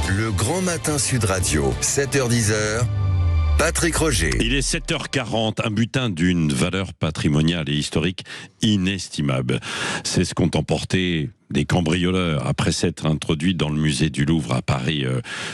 Le Grand Matin Sud Radio, 7h-10h, Patrick Roger. Il est 7h40, un butin d'une valeur patrimoniale et historique inestimable. C'est ce qu'ont emporté des cambrioleurs après s'être introduits dans le musée du Louvre à Paris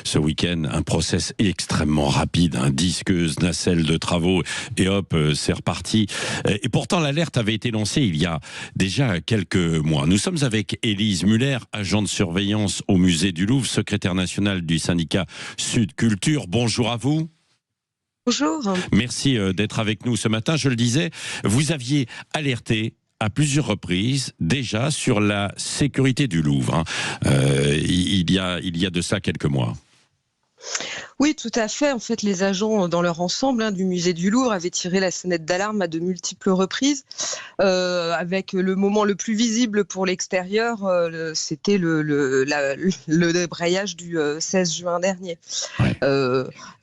ce week-end. Un process extrêmement rapide, disqueuse, nacelle de travaux et hop, c'est reparti. Et pourtant l'alerte avait été lancée il y a déjà quelques mois. Nous sommes avec Élise Muller, agent de surveillance au musée du Louvre, secrétaire nationale du syndicat Sud Culture. Bonjour à vous. Bonjour. Merci d'être avec nous ce matin. Je le disais, vous aviez alerté à plusieurs reprises déjà sur la sécurité du Louvre. Il y a de ça quelques mois. Oui, tout à fait. En fait, les agents dans leur ensemble du musée du Louvre avaient tiré la sonnette d'alarme à de multiples reprises. Avec le moment le plus visible pour l'extérieur, c'était le débrayage du 16 juin dernier. Ouais.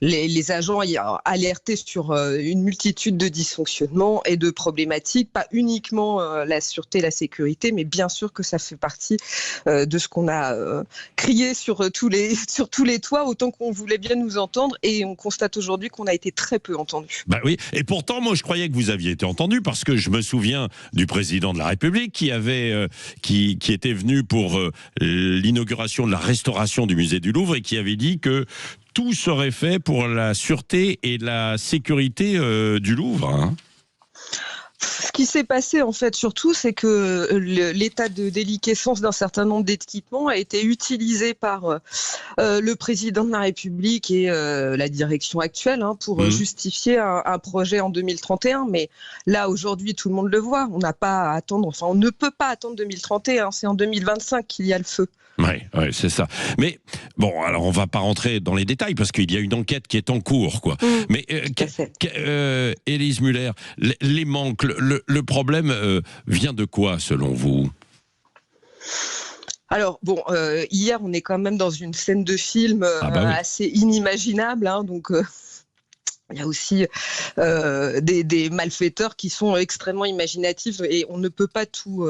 Les agents y ont alerté sur une multitude de dysfonctionnements et de problématiques, pas uniquement la sûreté, la sécurité, mais bien sûr que ça fait partie de ce qu'on a crié sur tous les toits, autant qu'on voulait bien nous entendre, et on constate aujourd'hui qu'on a été très peu entendu. Bah oui, et pourtant moi je croyais que vous aviez été entendu, parce que je me souviens du président de la République qui était venu pour l'inauguration de la restauration du musée du Louvre et qui avait dit que tout serait fait pour la sûreté et la sécurité du Louvre. Ce qui s'est passé, en fait, surtout, c'est que l'état de déliquescence d'un certain nombre d'équipements a été utilisé par le président de la République et la direction actuelle pour justifier un projet en 2031. Mais là, aujourd'hui, tout le monde le voit. On n'a pas à attendre, enfin, on ne peut pas attendre 2031. C'est en 2025 qu'il y a le feu. Oui, c'est ça. Mais bon, alors on va pas rentrer dans les détails parce qu'il y a une enquête qui est en cours, quoi. Mais Élise Muller, les manques, le problème vient de quoi selon vous ? Alors bon, hier on est quand même dans une scène de film assez inimaginable, donc. Il y a aussi des malfaiteurs qui sont extrêmement imaginatifs et on ne peut pas tout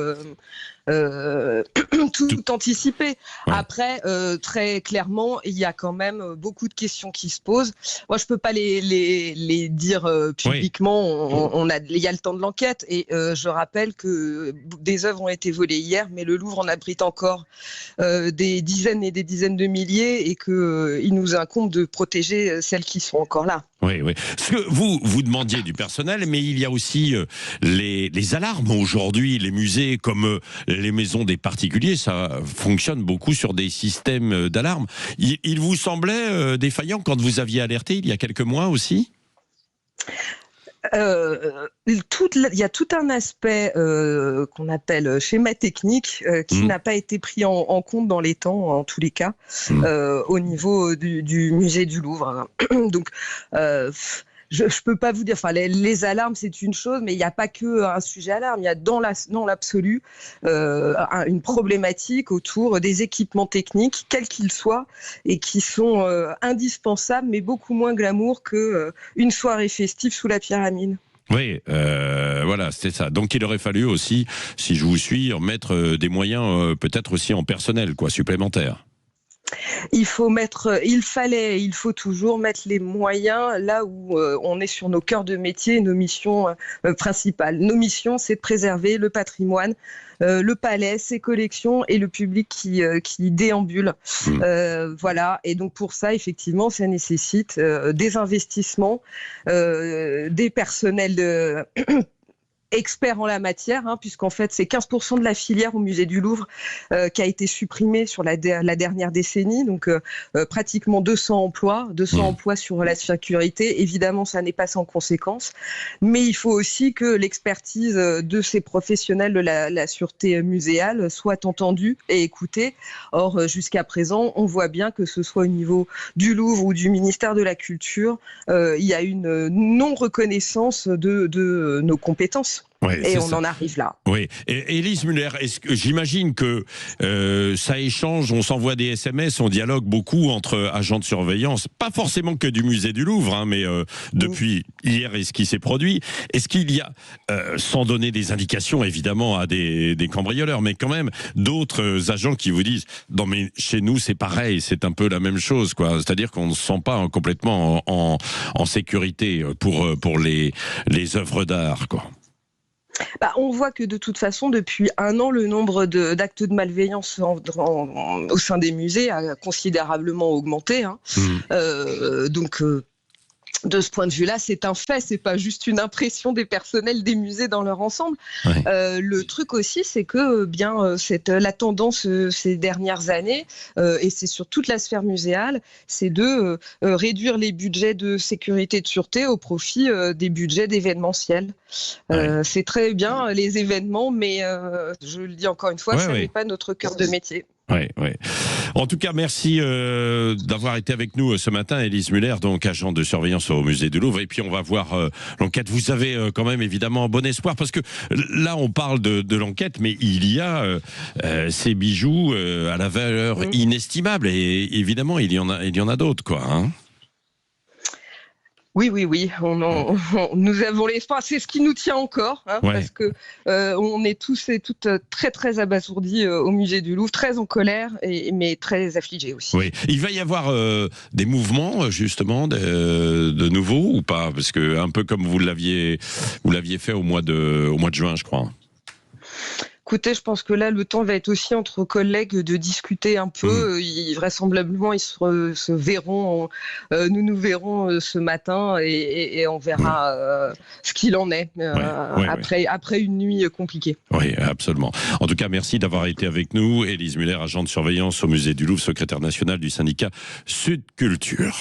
anticiper. Ouais. Après, très clairement, il y a quand même beaucoup de questions qui se posent. Moi, je peux pas les dire publiquement. Oui. Il y a le temps de l'enquête et je rappelle que des œuvres ont été volées hier, mais le Louvre en abrite encore des dizaines et des dizaines de milliers et qu'il nous incombe de protéger celles qui sont encore là. Oui. Parce que vous demandiez du personnel, mais il y a aussi les alarmes aujourd'hui. Les musées, comme les maisons des particuliers, ça fonctionne beaucoup sur des systèmes d'alarme. Il vous semblait défaillant quand vous aviez alerté il y a quelques mois aussi ? Il y a tout un aspect qu'on appelle schéma technique qui n'a pas été pris en compte dans les temps, en tous les cas, au niveau du musée du Louvre. Donc, je peux pas vous dire. Enfin, les alarmes, c'est une chose, mais il n'y a pas que un sujet alarme. Il y a dans l'absolu une problématique autour des équipements techniques, quels qu'ils soient, et qui sont indispensables, mais beaucoup moins glamour que une soirée festive sous la pyramide. Oui, voilà, c'est ça. Donc il aurait fallu aussi, si je vous suis, mettre des moyens peut-être aussi en personnel, supplémentaires. Il faut toujours mettre les moyens là où on est sur nos cœurs de métier et nos missions principales. Nos missions, c'est de préserver le patrimoine, le palais, ses collections et le public qui déambule. Voilà. Et donc pour ça, effectivement, ça nécessite des investissements, des personnels experts en la matière, puisqu'en fait c'est 15% de la filière au musée du Louvre qui a été supprimée sur la dernière décennie, donc pratiquement 200 emplois sur la sécurité. Évidemment, ça n'est pas sans conséquence, mais il faut aussi que l'expertise de ces professionnels de la sûreté muséale soit entendue et écoutée. Or, jusqu'à présent, on voit bien que ce soit au niveau du Louvre ou du ministère de la Culture, il y a une non-reconnaissance de nos compétences. France. Ouais, et on en arrive là. Oui. Et Élise Muller, j'imagine que ça échange, on s'envoie des SMS, on dialogue beaucoup entre agents de surveillance, pas forcément que du musée du Louvre, hein, mais depuis hier et ce qui s'est produit. Est-ce qu'il y a, sans donner des indications évidemment à des cambrioleurs, mais quand même d'autres agents qui vous disent non mais chez nous c'est pareil, c'est un peu la même chose, quoi. C'est-à-dire qu'on ne se sent pas complètement en sécurité pour les œuvres d'art, quoi. On voit que de toute façon, depuis 1 an, le nombre d'actes de malveillance au sein des musées a considérablement augmenté. Hein. Donc, de ce point de vue-là, c'est un fait, c'est pas juste une impression des personnels des musées dans leur ensemble. Ouais. Le truc aussi, c'est que la tendance ces dernières années, et c'est sur toute la sphère muséale, c'est de réduire les budgets de sécurité et de sûreté au profit des budgets d'événementiel. C'est très bien les événements, mais je le dis encore une fois, ça n'est pas notre cœur de métier. Oui. En tout cas, merci d'avoir été avec nous ce matin, Élise Muller, donc agent de surveillance au musée du Louvre. Et puis on va voir l'enquête. Vous avez quand même évidemment un bon espoir, parce que là on parle de l'enquête, mais il y a ces bijoux à la valeur inestimable. Et évidemment, il y en a d'autres, quoi. Hein. Oui. Nous avons l'espoir. C'est ce qui nous tient encore, hein, parce que on est tous et toutes très très abasourdis au musée du Louvre, très en colère, mais très affligés aussi. Oui, il va y avoir des mouvements justement de nouveau ou pas, parce que un peu comme vous l'aviez fait au mois de juin, je crois. Écoutez, je pense que là, le temps va être aussi entre collègues de discuter un peu. Vraisemblablement, ils se verront. Nous verrons ce matin et on verra ce qu'il en est après une nuit compliquée. Oui, absolument. En tout cas, merci d'avoir été avec nous. Élise Muller, agent de surveillance au musée du Louvre, secrétaire nationale du syndicat Sud Culture.